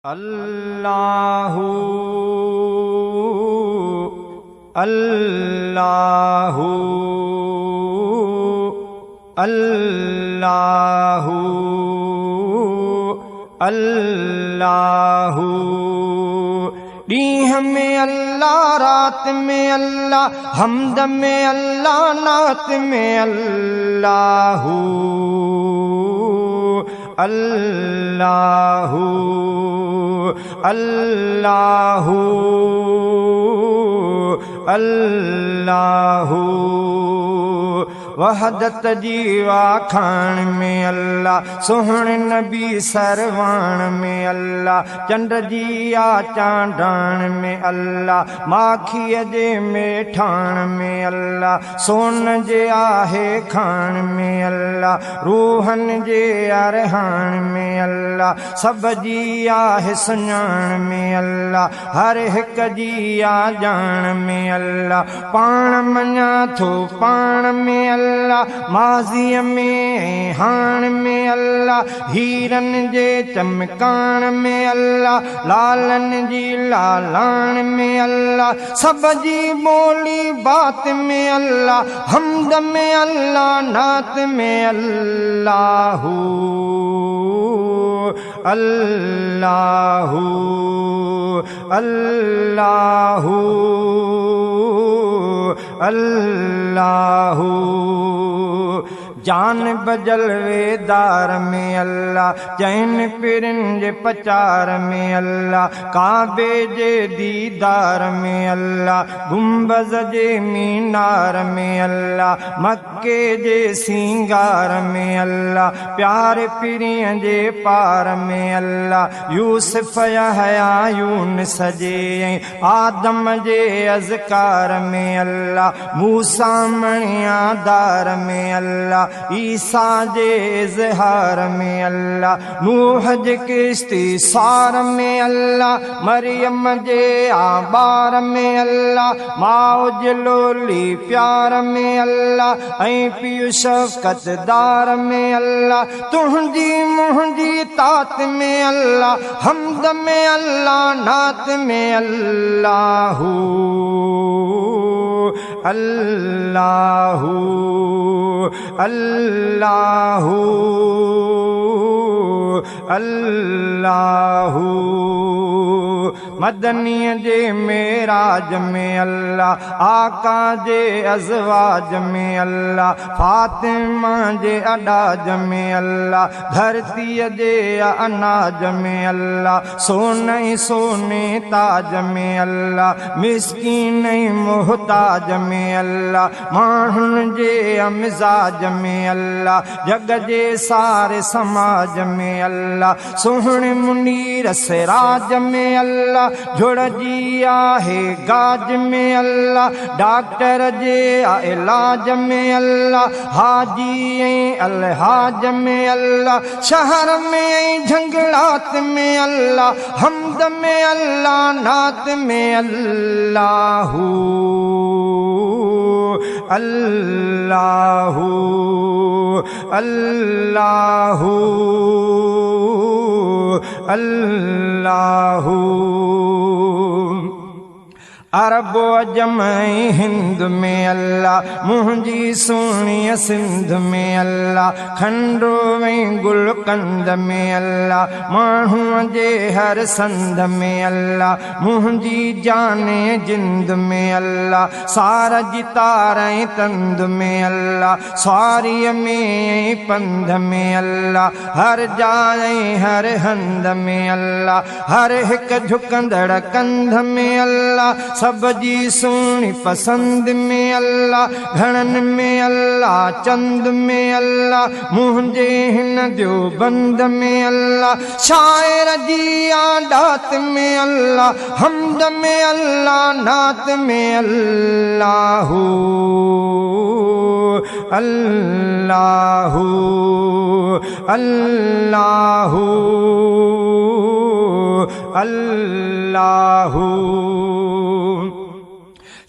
अल्लाहु अल्लाहु अल्लाहु अल्लाहु। डीह में अल्लाह, रात में अल्लाह, हमद में अल्लाह, नात में अल्लाहु अल्लाहु अल्लाहु अल्लाहु। वहदत जीवा खान में अल्लाह, सोहण नबी सरवान में अल्लाह, चंद्र जिया चांडान में अल्लाह, माखीअ जे मेठान में अल्लाह, सोन जे आहे खान में अल्लाह, रूहन जे अरहान में अल्लाह, सब जी आहे सुञाण में अल्लाह, हर हिक जी आ जान में अल्लाह, पाण मञा थो पाण में अल्लाह, माज़ीअ में हाण में अल्लाह, हीरन जे चमकान में अल्लाह, लालन जी लालान में अल्लाह, सब जी बोली बात में अल्लाह, हमद में अल्लाह, नात में अल्लाहु अल्लाहु अल्लाहु अल्लाहु। जान बजलवेदार में अल्लाह, चैन पिरंज पचार में अल्लाह, काबे जे दीदार में अल्लाह, गुंबज जे मीनार में अल्लाह, मक्के जे सिंगार में अल्लाह, प्यार पिरिय जे पार में अल्लाह, यूसुफ यहया यूनुस जे आदम जे अज़कार में अल्लाह, मूसा मणिया दार में अल्लाह, ईसा जे इज़हार में अल्लाह, नूह जे किश्ती सार में अल्लाह, मरियम जे आबार में अल्लाह, माओ जे लोली प्यार में अल्लाह, ऐं पियु शफ़क़त दार में अल्लाह, तुंहिंजी मुंहिंजी तात में अल्लाह, हमद में अल्लाह, नात में अल्लाहु अल्लाहु अल्लाहु अल्लाहु। मदनीअ जे मेराज में अल्लाह, आका जे अज़वाज में अल्लाह, फातिमा जे अडाज में अल्लाह, धरतीअ जे अनाज में अल्लाह, सोने सोने ताज में अल्लाह, मिस्कीन मोहताज में अल्लाह, माण्हुनि जे मिज़ाज में अल्लाह, जग जे सारे समाज में अल्लाह, सोहणे मुनीर सिराज में अल्लाह, जुड़ जी आहे गाज में अल्लाह, डॉक्टर जे इलाज में अल्लाह, हाजी ऐं अलहाज में अल्लाह, शहर में झंगलात में अल्लाह, हमद में अल्लाह, नात में अल्लाहु अल्लाहु अल्लाहु अल्लाहु। अरब अजम हिंद में अल्लाह, मुंहिंजी सुहिणी सिंध में अल्लाह, खंडो ऐं गुलकंद में अल्लाह, माण्हूअ जे हर संद में अल्लाह, मुंहिंजी जाने जिंद में अल्लाह, सार जी तारें तंद में अल्लाह, स्वारीअ में पंध में अल्लाह, हर जाइ हर हंद में अल्लाह, हर हिक झुकंदड़ कंध में अल्लाह, सब जी सुहिणी पसंद में अल्लाह, घणनि में अल्लाह, चंद में अल्लाह, मुंहिंजे हिन जो बंद में अल्लाह, शायर जी आडात में अल्लाह, हमद में अल्लाह, नात में अल्लाहु अल्लाहु अल्लाहु अल्लाहु।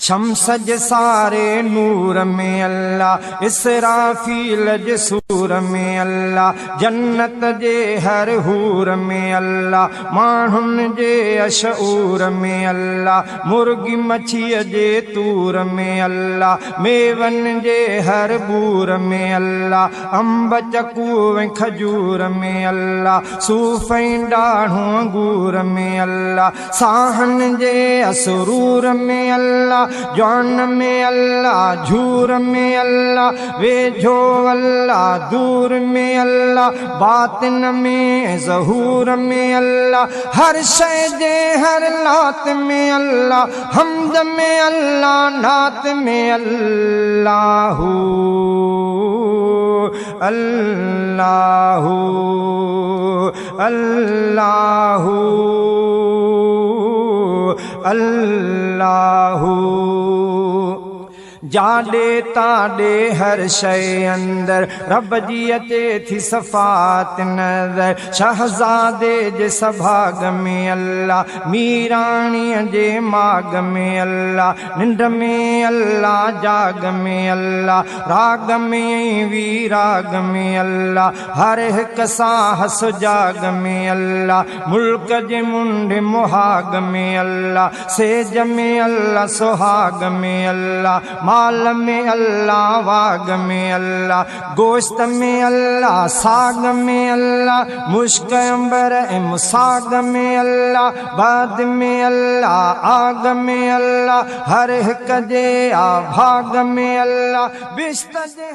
शम्स जे सारे नूर में अल्लाह, इसराफील जे सूर में अल्लाह, जन्नत जे हर हूर में अल्लाह, माण्हुनि जे अशऊर में अल्लाह, मुर्गी मच्छीअ जे तूर में अल्लाह, मेवन जे हर बूर में अल्लाह, अंब चकू ऐं खजूर में अल्लाह, सूफ़ ऐं ॾाढ़ूं अंगूर में अल्लाह, साहन जे असरूर में अल्लाह, जौन में अल्लाह, झूर में अल्लाह, वेझो अल्लाह, दूर में अल्लाह, बातिन में ज़हूर में अल्लाह, हर शय जे हर लात में अल्लाह, हमद में अल्लाह, नात में अल्लाह, अल्लाह अल्लाह अल्लाह। जाॾे ताॾे हर शइ अंदर रब जी अचे थी सफ़ात नज़र, शहज़ादे जे सभाग में अल्लाह, मीराणीअ जे माग में अल्लाह, निंड में अल्लाह, जाग में अल्लाह, राग में वीराग में अल्लाह, हर हिक साह सुजाग में अल्लाह, मुल्क जे मुंड मुहाग में अल्लाह, सेज में अल्लाह, सुहाग में अल्लाह, माल में अल्लाह, वाग में अल्लाह, गोश्त में अल्लाह, साग में अल्लाह, मुश्क अंबर ऐं मुसाग में अल्लाह, बाद में अल्लाह, आग में अल्लाह, हर हिक जे आ भाग में अल्लाह, बिश्त जे